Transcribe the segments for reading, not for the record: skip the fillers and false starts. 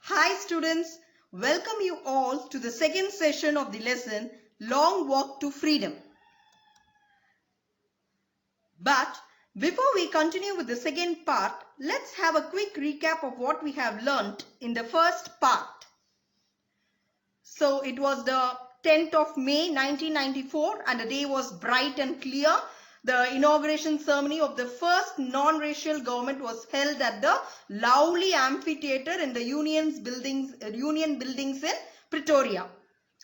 Hi students, welcome you all to the second session of the lesson Long Walk to Freedom. But before we continue with the second part, let's have a quick recap of what we have learnt in the first part. So it was the 10th of May 1994 and the day was bright and clear. The inauguration ceremony of the first non-racial government was held at the lovely amphitheatre in the Union buildings in Pretoria.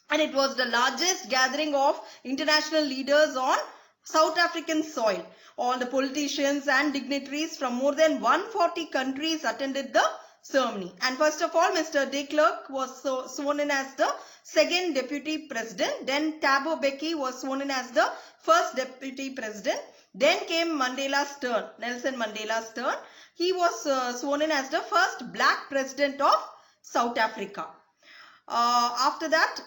And it was the largest gathering of international leaders on South African soil. All the politicians and dignitaries from more than 140 countries attended the ceremony. And first of all, Mr. de Klerk was sworn in as the second deputy president. Then Thabo Mbeki was sworn in as the first deputy president. Then came Mandela's turn, Nelson Mandela's turn. He was sworn in as the first black president of South Africa. After that,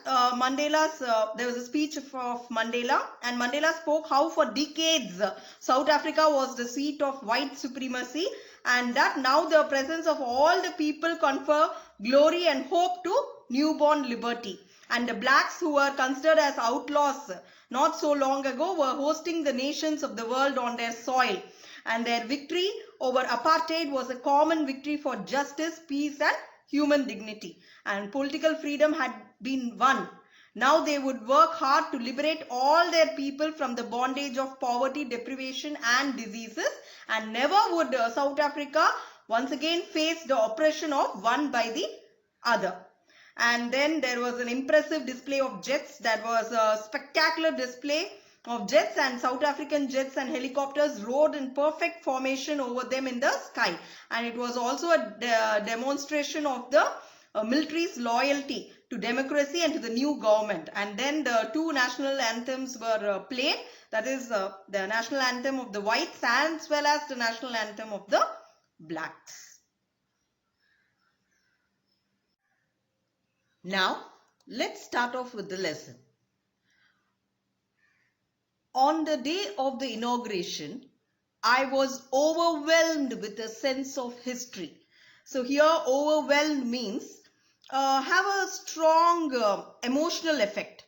there was a speech of Mandela, and Mandela spoke how for decades South Africa was the seat of white supremacy, and that now the presence of all the people confer glory and hope to newborn liberty. And the blacks who were considered as outlaws not so long ago were hosting the nations of the world on their soil. And their victory over apartheid was a common victory for justice, peace and human dignity. And political freedom had been won. Now they would work hard to liberate all their people from the bondage of poverty, deprivation and diseases. And never would South Africa once again face the oppression of one by the other. And then there was an impressive display of jets. That was a spectacular display of jets, and South African jets and helicopters rode in perfect formation over them in the sky. And it was also a demonstration of the military's loyalty to democracy and to the new government. And then the two national anthems were played. That is the national anthem of the whites as well as the national anthem of the blacks. Now, let's start off with the lesson. On the day of the inauguration, I was overwhelmed with a sense of history. So here, overwhelmed means have a strong emotional effect.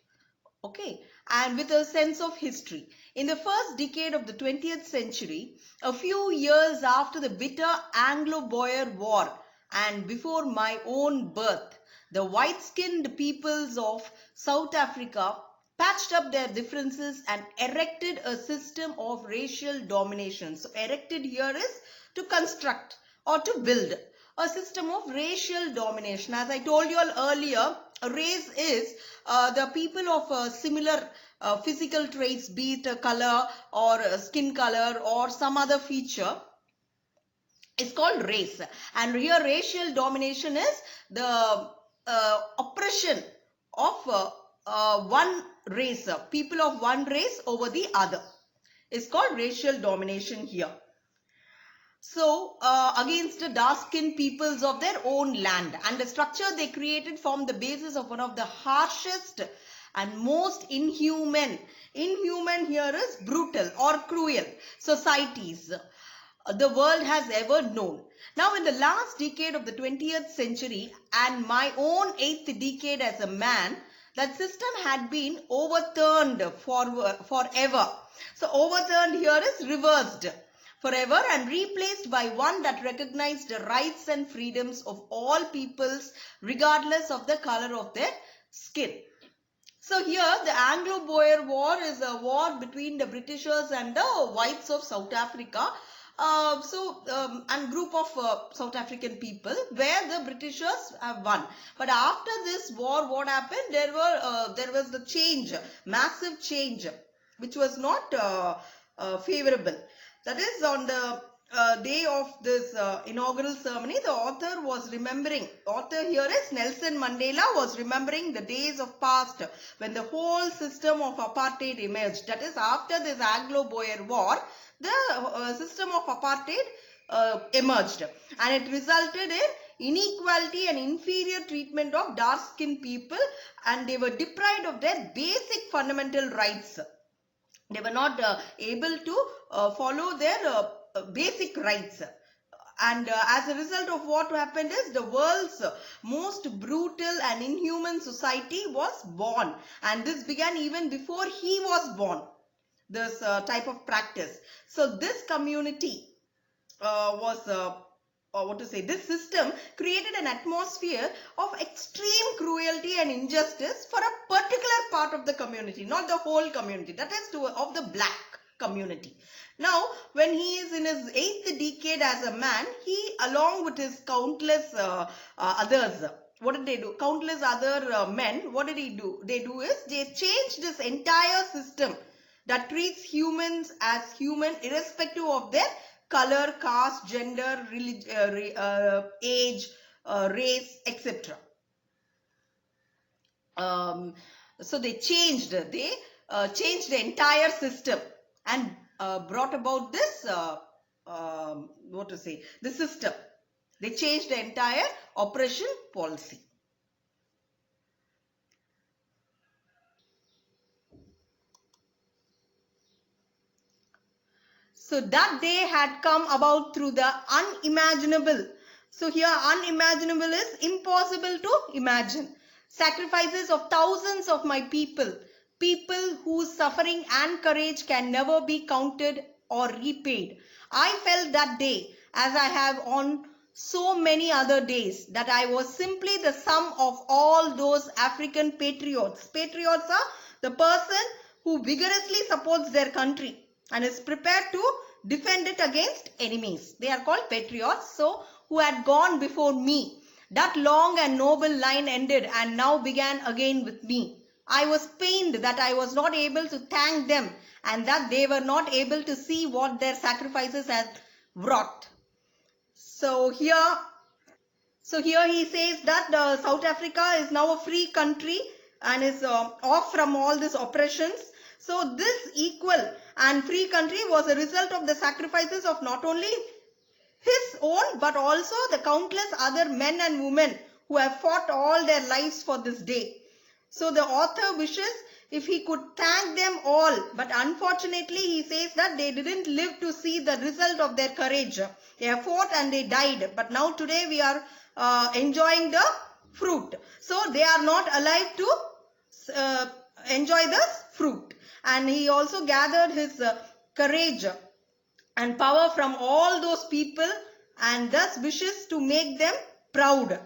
Okay, and with a sense of history. In the first decade of the 20th century, a few years after the bitter Anglo-Boer War and before my own birth, the white-skinned peoples of South Africa patched up their differences and erected a system of racial domination. So erected here is to construct or to build a system of racial domination. As I told you all earlier, a race is the people of similar physical traits, be it a color or a skin color or some other feature. It's called race. And here racial domination is the oppression of one race, people of one race over the other. It's called racial domination here. So against the dark-skinned peoples of their own land, and the structure they created formed the basis of one of the harshest and most inhuman here is brutal or cruel societies the world has ever known. Now in the last decade of the 20th century and my own 8th decade as a man, that system had been overturned forever. So overturned here is reversed forever and replaced by one that recognized the rights and freedoms of all peoples regardless of the color of their skin. So here the Anglo-Boer War is a war between the Britishers and the whites of South Africa. And group of South African people where the Britishers have won. But after this war, what happened? There was the change, massive change, which was not favorable. That is, on the day of this inaugural ceremony, the author here is Nelson Mandela, was remembering the days of past when the whole system of apartheid emerged. That is, after this Anglo-Boer War, the system of apartheid emerged, and it resulted in inequality and inferior treatment of dark-skinned people, and they were deprived of their basic fundamental rights. They were not able to follow their basic rights. And as a result of what happened is the world's most brutal and inhuman society was born. And this began even before he was born, this type of practice. So this community this system created an atmosphere of extreme cruelty and injustice for a particular part of the community, not the whole community, that is of the black community. Now, when he is in his 8th decade as a man, he, along with his countless others, what did they do? Countless other men, what did he do? They changed this entire system that treats humans as human irrespective of their color, caste, gender, age, race, etc. So they changed the entire system and brought about this the system. They changed the entire oppression policy. So that day had come about through the unimaginable. So here unimaginable is impossible to imagine. Sacrifices of thousands of my people whose suffering and courage can never be counted or repaid. I felt that day, as I have on so many other days, that I was simply the sum of all those African patriots. Patriots are the person who vigorously supports their country and is prepared to defend it against enemies. They are called patriots. So, who had gone before me. That long and noble line ended and now began again with me. I was pained that I was not able to thank them and that they were not able to see what their sacrifices had wrought. So here he says that South Africa is now a free country and is off from all these oppressions. So this equal and free country was a result of the sacrifices of not only his own but also the countless other men and women who have fought all their lives for this day. So the author wishes if he could thank them all, but unfortunately he says that they didn't live to see the result of their courage. They have fought and they died, but now today we are enjoying the fruit. So they are not alive to enjoy this fruit. And he also gathered his courage and power from all those people and thus wishes to make them proud.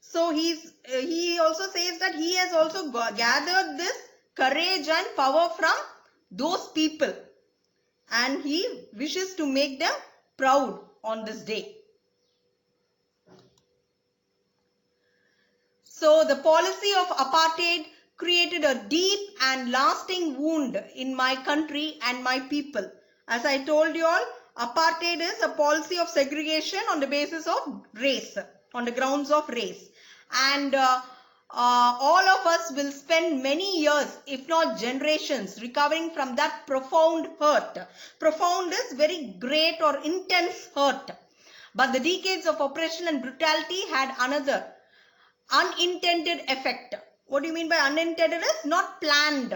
So he also says that he has also gathered this courage and power from those people and he wishes to make them proud on this day. So the policy of apartheid created a deep and lasting wound in my country and my people. As I told you all, apartheid is a policy of segregation on the basis of race, on the grounds of race. And all of us will spend many years, if not generations, recovering from that profound hurt. Profound is very great or intense hurt. But the decades of oppression and brutality had another unintended effect. What do you mean by unintended? Is not planned.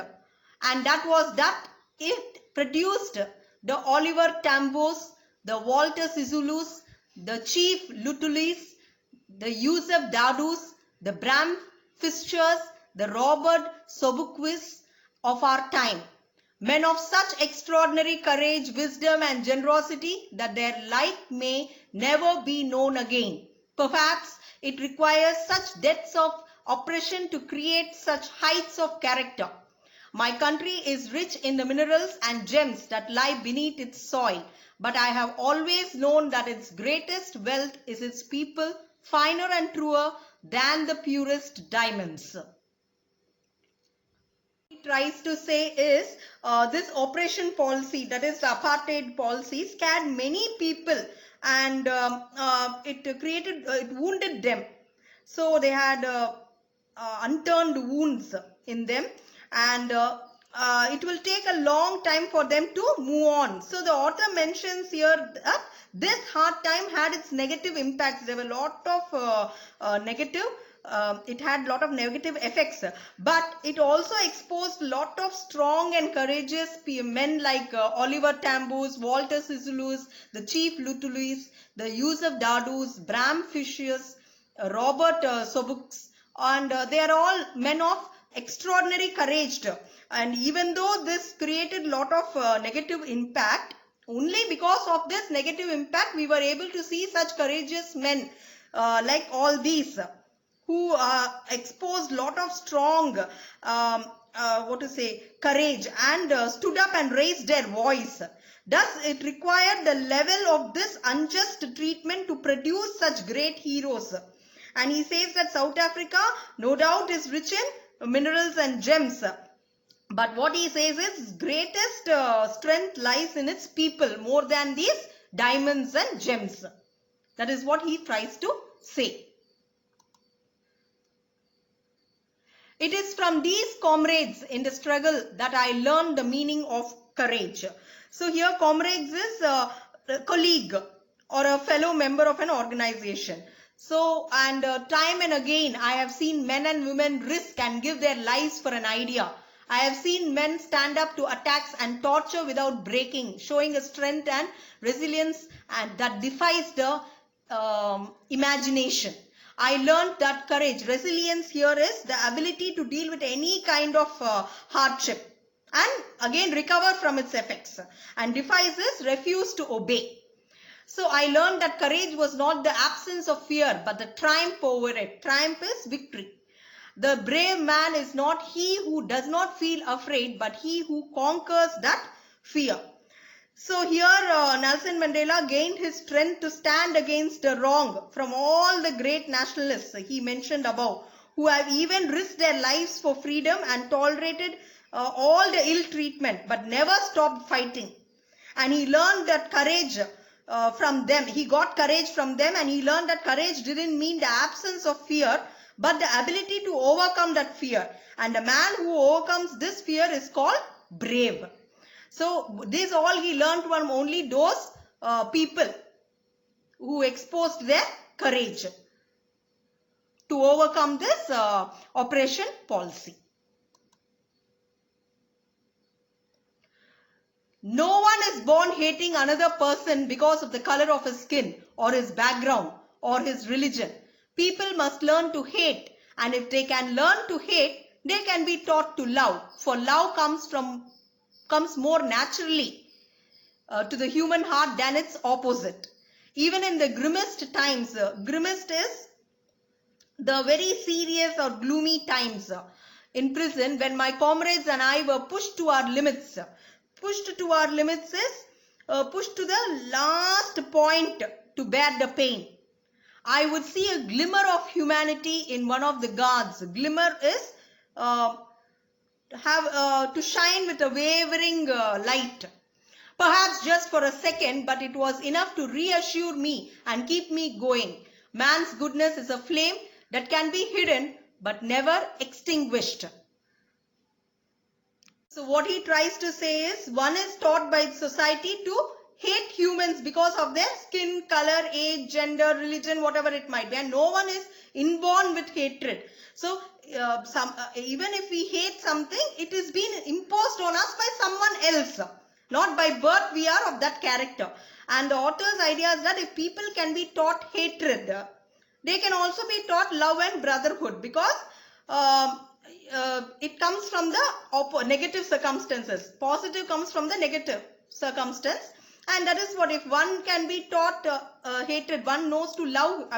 And that was that it produced the Oliver Tambos, the Walter Sisulus, the Chief Lutulis, the Yusuf Dadus, the Bram Fisters, the Robert Sobuquis of our time. Men of such extraordinary courage, wisdom and generosity that their like may never be known again. Perhaps it requires such depths of oppression to create such heights of character. My country is rich in the minerals and gems that lie beneath its soil, but I have always known that its greatest wealth is its people, finer and truer than the purest diamonds. What he tries to say is this oppression policy, that is the apartheid policy, scared many people and it wounded them. So they had unturned wounds in them and it will take a long time for them to move on. So the author mentions here that this hard time had its negative impacts. There were a lot of negative it had a lot of negative effects, but it also exposed a lot of strong and courageous men like Oliver Tambos, Walter Sisulus, the Chief Lutulis, the Yusuf Dadus, Bram Fishius, Robert Sobuks, and they are all men of extraordinary courage. And even though this created a lot of negative impact, only because of this negative impact we were able to see such courageous men like all these who exposed lot of strong courage and stood up and raised their voice. Thus it required the level of this unjust treatment to produce such great heroes. And he says that South Africa no doubt is rich in minerals and gems, but what he says is greatest strength lies in its people more than these diamonds and gems. That is what he tries to say. It is from these comrades in the struggle that I learned the meaning of courage. So here comrades is a colleague or a fellow member of an organization. So, and time and again I have seen men and women risk and give their lives for an idea. I have seen men stand up to attacks and torture without breaking, showing a strength and resilience and that defies the imagination. I learned that courage, resilience here is the ability to deal with any kind of hardship and again recover from its effects, and defies is refuse to obey. So I learned that courage was not the absence of fear but the triumph over it. Triumph is victory. The brave man is not he who does not feel afraid but he who conquers that fear. So here Nelson Mandela gained his strength to stand against the wrong from all the great nationalists he mentioned above, who have even risked their lives for freedom and tolerated all the ill treatment but never stopped fighting. And he learned that courage from them. He got courage from them, and he learned that courage didn't mean the absence of fear but the ability to overcome that fear. And the man who overcomes this fear is called brave. So this all he learned from only those people who exposed their courage to overcome this oppression policy. No one is born hating another person because of the color of his skin or his background or his religion. People must learn to hate, and if they can learn to hate, they can be taught to love, for love comes more naturally to the human heart than its opposite. Even in the grimmest times, grimmest is the very serious or gloomy times in prison, when my comrades and I were pushed to our limits. Pushed to our limits is pushed to the last point to bear the pain. I would see a glimmer of humanity in one of the guards. Glimmer is to shine with a wavering light. Perhaps just for a second, but it was enough to reassure me and keep me going. Man's goodness is a flame that can be hidden but never extinguished. So what he tries to say is, one is taught by society to hate humans because of their skin, color, age, gender, religion, whatever it might be, and no one is inborn with hatred. So even if we hate something, it is being imposed on us by someone else. Not by birth we are of that character. And the author's idea is that if people can be taught hatred, they can also be taught love and brotherhood, because it comes from the negative circumstances. Positive comes from the negative circumstance. And that is what, if one can be taught hatred, one knows to love,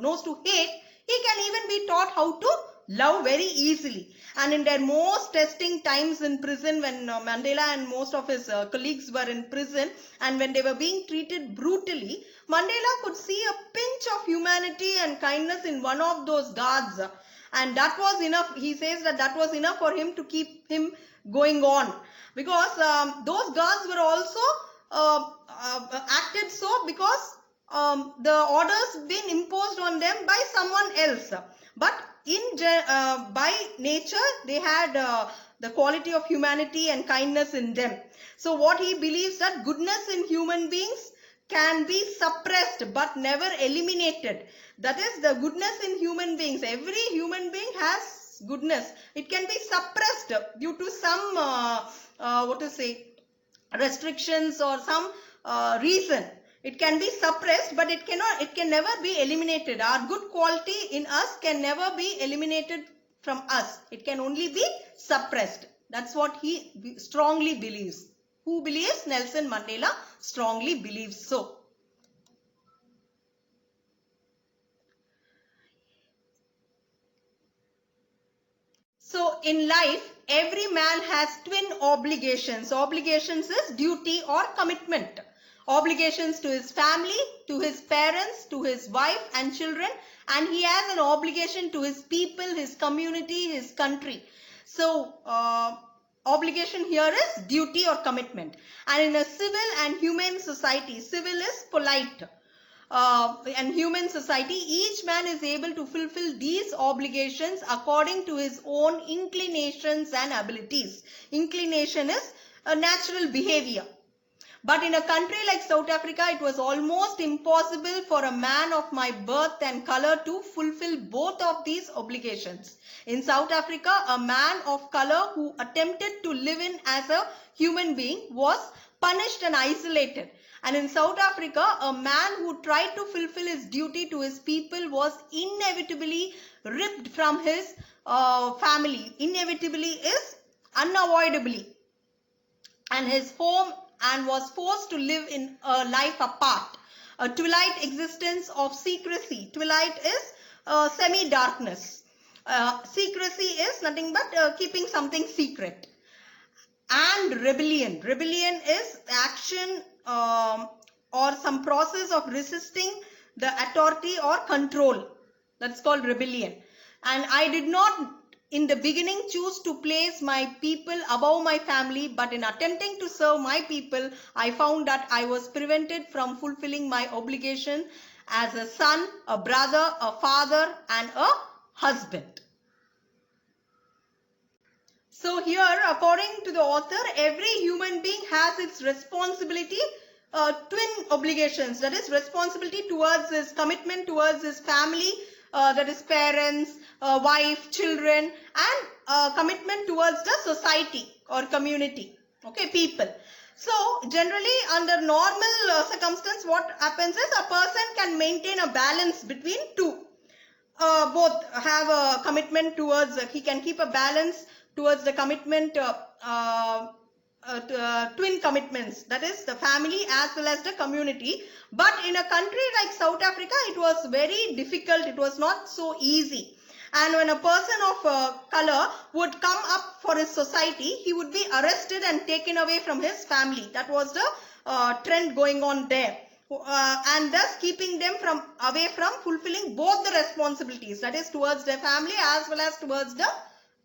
knows to hate, he can even be taught how to love very easily. And in their most testing times in prison, when Mandela and most of his colleagues were in prison, and when they were being treated brutally, Mandela could see a pinch of humanity and kindness in one of those guards. And that was enough. He says that that was enough for him to keep him going on. Because those guards were also acted so because the orders been imposed on them by someone else. But by nature, they had the quality of humanity and kindness in them. So what he believes, that goodness in human beings can be suppressed but never eliminated. That is the goodness in human beings. Every human being has goodness. It can be suppressed due to some restrictions or some reason. It can be suppressed, but it can never be eliminated. Our good quality in us can never be eliminated from us. It can only be suppressed. That's what he strongly believes. Who believes? Nelson Mandela strongly believes so. So in life, every man has twin obligations. Obligations is duty or commitment. Obligations to his family, to his parents, to his wife and children, and he has an obligation to his people, his community, his country. So obligation here is duty or commitment. And in a civil and humane society, civil is polite. And human society, each man is able to fulfill these obligations according to his own inclinations and abilities. Inclination is a natural behavior. But in a country like South Africa, it was almost impossible for a man of my birth and color to fulfill both of these obligations. In South Africa, a man of color who attempted to live in as a human being was punished and isolated. And in South Africa, a man who tried to fulfill his duty to his people was inevitably ripped from his family. Inevitably is unavoidably. And his home, and was forced to live in a life apart. A twilight existence of secrecy. Twilight is semi-darkness. Secrecy is nothing but keeping something secret. And rebellion. Rebellion is action or some process of resisting the authority or control. That's called rebellion. And I did not in the beginning choose to place my people above my family, but in attempting to serve my people, I found that I was prevented from fulfilling my obligation as a son, a brother, a father, and a husband. So here, according to the author, every human being has its responsibility, twin obligations. That is responsibility towards his commitment towards his family, that is parents, wife, children, and commitment towards the society or community, okay, people. So generally under normal circumstance, what happens is a person can maintain a balance between two. Both have a commitment towards, he can keep a balance towards the commitment, twin commitments, that is the family as well as the community. But in a country like South Africa, it was very difficult, it was not so easy. And when a person of color would come up for his society, he would be arrested and taken away from his family. That was the trend going on there. And thus keeping them away from fulfilling both the responsibilities, that is towards their family as well as towards the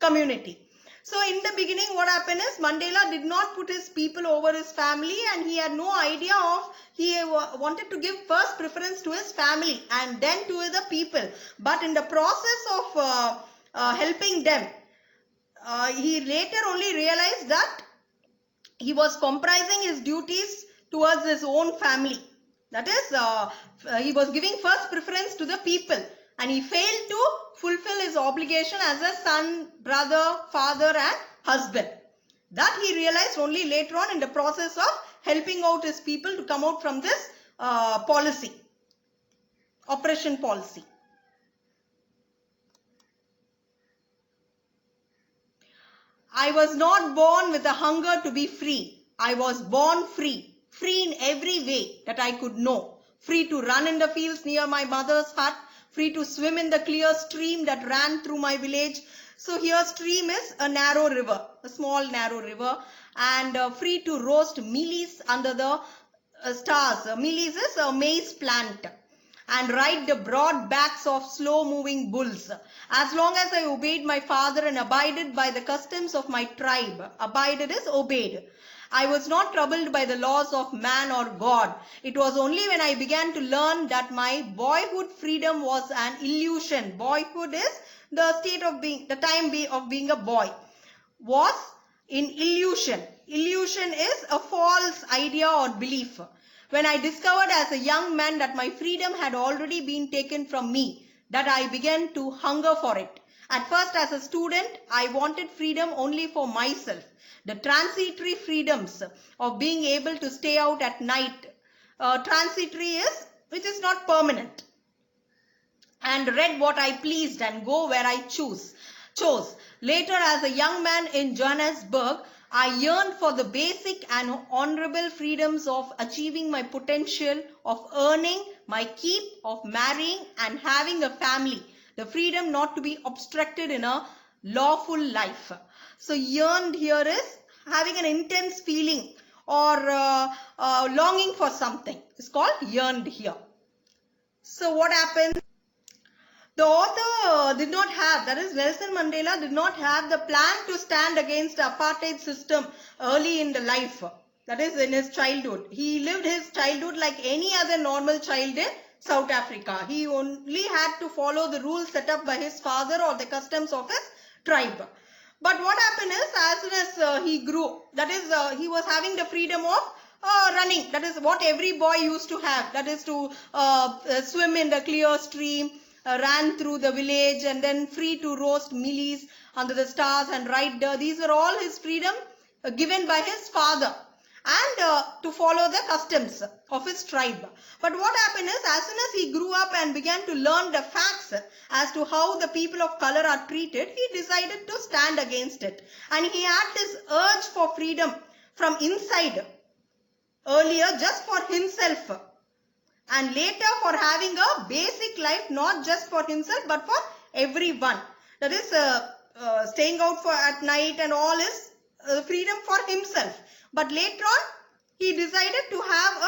community. So in the beginning, what happened is Mandela did not put his people over his family, and he had no idea of, he wanted to give first preference to his family and then to the people. But in the process of helping them, he later only realized that he was comprising his duties towards his own family. That is, he was giving first preference to the people, and he failed to fulfill his obligation as a son, brother, father, and husband. That he realized only later on in the process of helping out his people to come out from this policy, oppression policy. I was not born with a hunger to be free. I was born free. Free in every way that I could know. Free to run in the fields near my mother's hut. Free to swim in the clear stream that ran through my village. So here stream is a narrow river, a small narrow river. And free to roast mealies under the stars. Mealies is a maize plant. And ride the broad backs of slow-moving bulls. As long as I obeyed my father and abided by the customs of my tribe. Abided is obeyed. I was not troubled by the laws of man or God. It was only when I began to learn that my boyhood freedom was an illusion. Boyhood is the state of being, the time of being a boy. Was in illusion. Illusion is a false idea or belief. When I discovered as a young man that my freedom had already been taken from me, that I began to hunger for it. At first, as a student, I wanted freedom only for myself. The transitory freedoms of being able to stay out at night. Transitory is which is not permanent. And read what I pleased and go where I chose. Later, as a young man in Johannesburg, I yearned for the basic and honorable freedoms of achieving my potential, of earning my keep, of marrying and having a family. The freedom not to be obstructed in a lawful life. So yearned here is having an intense feeling or longing for something. It's called yearned here. So what happens? The author did not have, that is Nelson Mandela did not have the plan to stand against the apartheid system early in the life. That is in his childhood. He lived his childhood like any other normal child in South Africa. He only had to follow the rules set up by his father or the customs of his tribe. But what happened is, as soon as he grew, that is he was having the freedom of running. That is what every boy used to have. That is to swim in the clear stream, ran through the village, and then free to roast mealies under the stars and ride. These were all his freedom given by his father, and to follow the customs of his tribe. But what happened is, as soon as he grew up and began to learn the facts as to how the people of color are treated, he decided to stand against it. And he had this urge for freedom from inside earlier just for himself, and later for having a basic life not just for himself but for everyone. That is staying out at night and all is freedom for himself. But later on he decided to have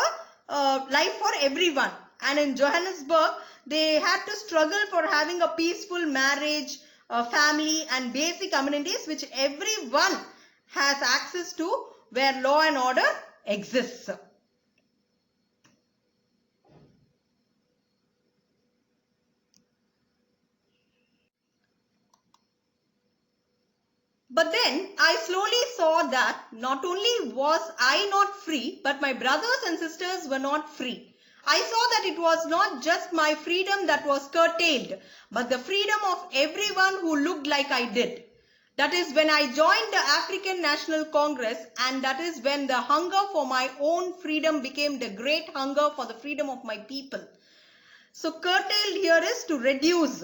a life for everyone. And in Johannesburg they had to struggle for having a peaceful marriage, family and basic amenities which everyone has access to, where law and order exists. But then I slowly saw that not only was I not free, but my brothers and sisters were not free. I saw that it was not just my freedom that was curtailed, but the freedom of everyone who looked like I did. That is when I joined the African National Congress, and that is when the hunger for my own freedom became the great hunger for the freedom of my people. So curtailed here is to reduce.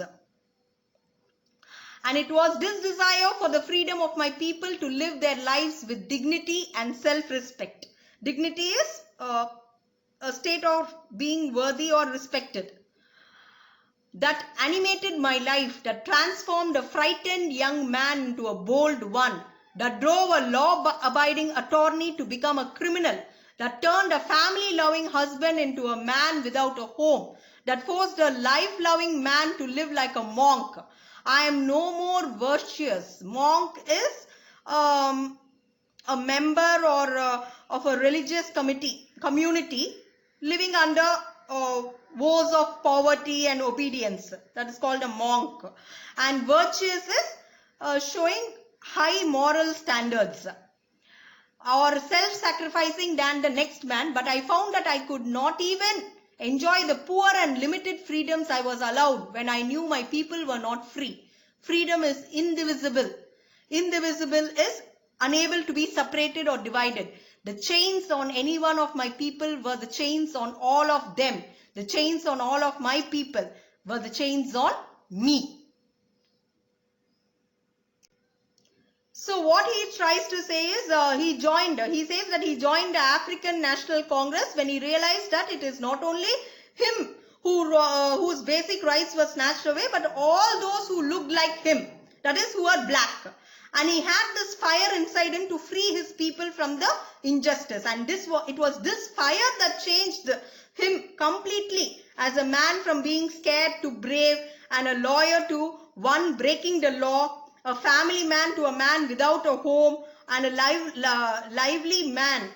And it was this desire for the freedom of my people to live their lives with dignity and self-respect. Dignity is a state of being worthy or respected. That animated my life, that transformed a frightened young man into a bold one, that drove a law-abiding attorney to become a criminal, that turned a family-loving husband into a man without a home, that forced a life-loving man to live like a monk. I am no more virtuous. Monk is a member or of a religious community living under woes of poverty and obedience. That is called a monk. And virtuous is showing high moral standards or self-sacrificing than the next man. But I found that I could not even enjoy the poor and limited freedoms I was allowed when I knew my people were not free. Freedom is indivisible. Indivisible is unable to be separated or divided. The chains on any one of my people were the chains on all of them. The chains on all of my people were the chains on me. So what he tries to say is he says that he joined the African National Congress when he realized that it is not only him whose basic rights were snatched away, but all those who looked like him, that is who are black. And he had this fire inside him to free his people from the injustice. And it was this fire that changed him completely as a man from being scared to brave, and a lawyer to one breaking the law, a family man to a man without a home, and a lively man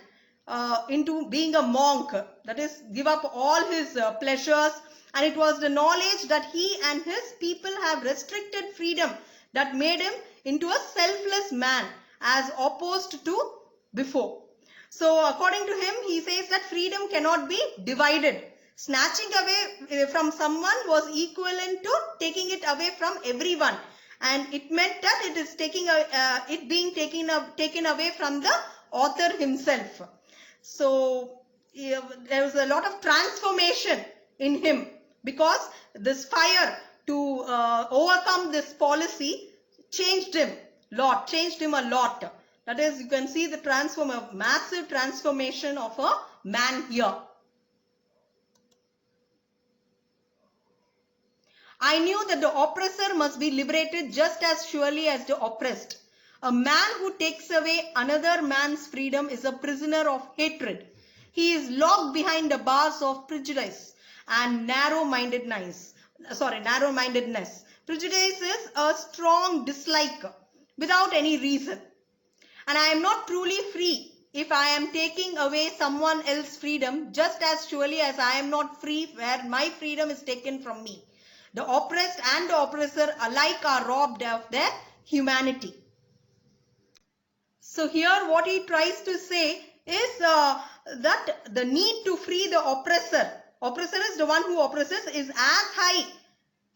into being a monk, that is give up all his pleasures. And it was the knowledge that he and his people have restricted freedom that made him into a selfless man as opposed to before. So according to him, he says that freedom cannot be divided. Snatching away from someone was equivalent to taking it away from everyone, and it meant that it is being taken away from the author himself. So there was a lot of transformation in him, because this fire to overcome this policy changed him a lot. That is, you can see a massive transformation of a man here. I knew that the oppressor must be liberated just as surely as the oppressed. A man who takes away another man's freedom is a prisoner of hatred. He is locked behind the bars of prejudice and narrow-mindedness. Prejudice is a strong dislike without any reason. And I am not truly free if I am taking away someone else's freedom, just as surely as I am not free where my freedom is taken from me. The oppressed and the oppressor alike are robbed of their humanity. So here what he tries to say is that the need to free the oppressor is the one who oppresses, is as high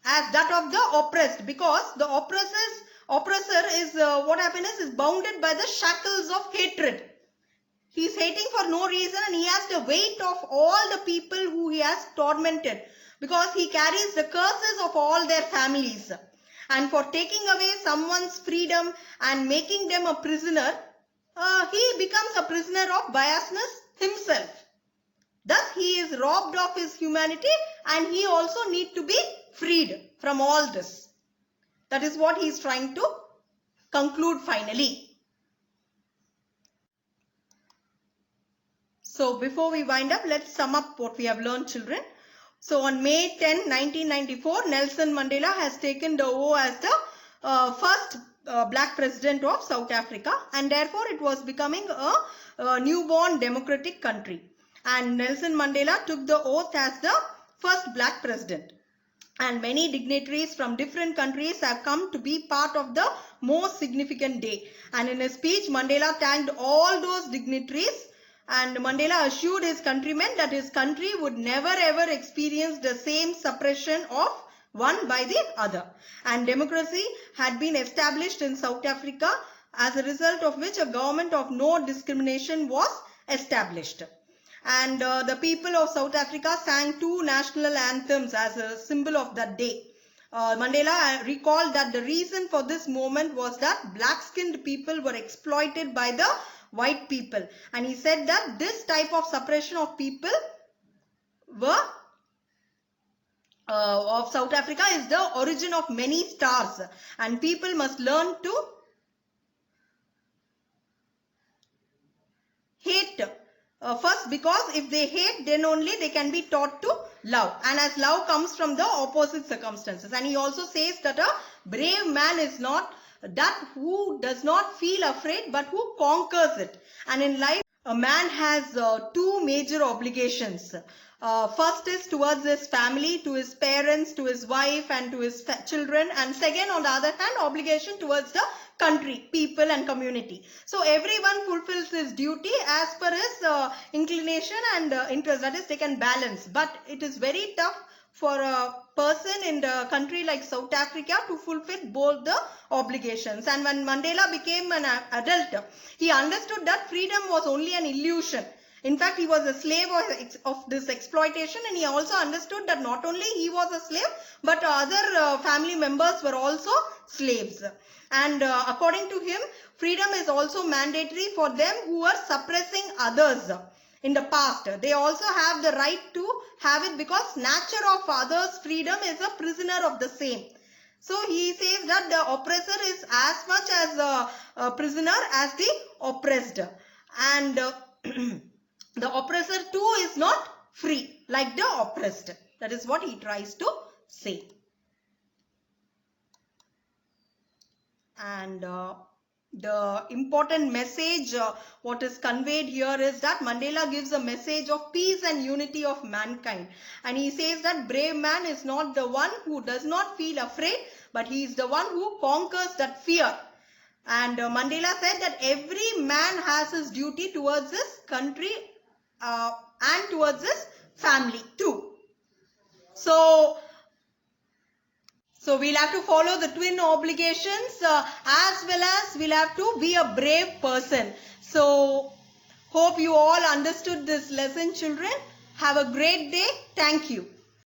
as that of the oppressed, because the oppressor is what happens is bounded by the shackles of hatred. He is hating for no reason, and he has the weight of all the people who he has tormented, because he carries the curses of all their families. And for taking away someone's freedom and making them a prisoner, he becomes a prisoner of biasness himself. Thus he is robbed of his humanity, and he also needs to be freed from all this. That is what he is trying to conclude finally. So before we wind up, let's sum up what we have learned, children. So on May 10, 1994, Nelson Mandela has taken the oath as the first black president of South Africa, and therefore it was becoming a newborn democratic country. And Nelson Mandela took the oath as the first black president. And many dignitaries from different countries have come to be part of the most significant day. And in his speech, Mandela thanked all those dignitaries, and Mandela assured his countrymen that his country would never ever experience the same suppression of one by the other. And democracy had been established in South Africa, as a result of which a government of no discrimination was established. And the people of South Africa sang 2 national anthems as a symbol of that day. Mandela recalled that the reason for this moment was that black-skinned people were exploited by the white people. And he said that this type of suppression of people of South Africa is the origin of many stars. And people must learn to hate first, because if they hate, then only they can be taught to love, and as love comes from the opposite circumstances. And he also says that a brave man is not that who does not feel afraid but who conquers it. And in life, a man has 2 major obligations. First is towards his family, to his parents, to his wife and to his children, and second, on the other hand, obligation towards the country, people and community. So everyone fulfills his duty as per his inclination and interest, that is, they can balance. But it is very tough for a person in the country like South Africa to fulfill both the obligations. And when Mandela became an adult, he understood that freedom was only an illusion. In fact, he was a slave of this exploitation, and he also understood that not only he was a slave, but other family members were also slaves. And according to him, freedom is also mandatory for them who are suppressing others in the past. They also have the right to have it, because snatcher of others' freedom is a prisoner of the same. So he says that the oppressor is as much as a prisoner as the oppressed. And the oppressor too is not free like the oppressed. That is what he tries to say. And the important message what is conveyed here is that Mandela gives a message of peace and unity of mankind. And he says that brave man is not the one who does not feel afraid, but he is the one who conquers that fear. And Mandela said that every man has his duty towards his country and towards his family too. So we'll have to follow the twin obligations as well as we'll have to be a brave person. So hope you all understood this lesson, children. Have a great day. Thank you.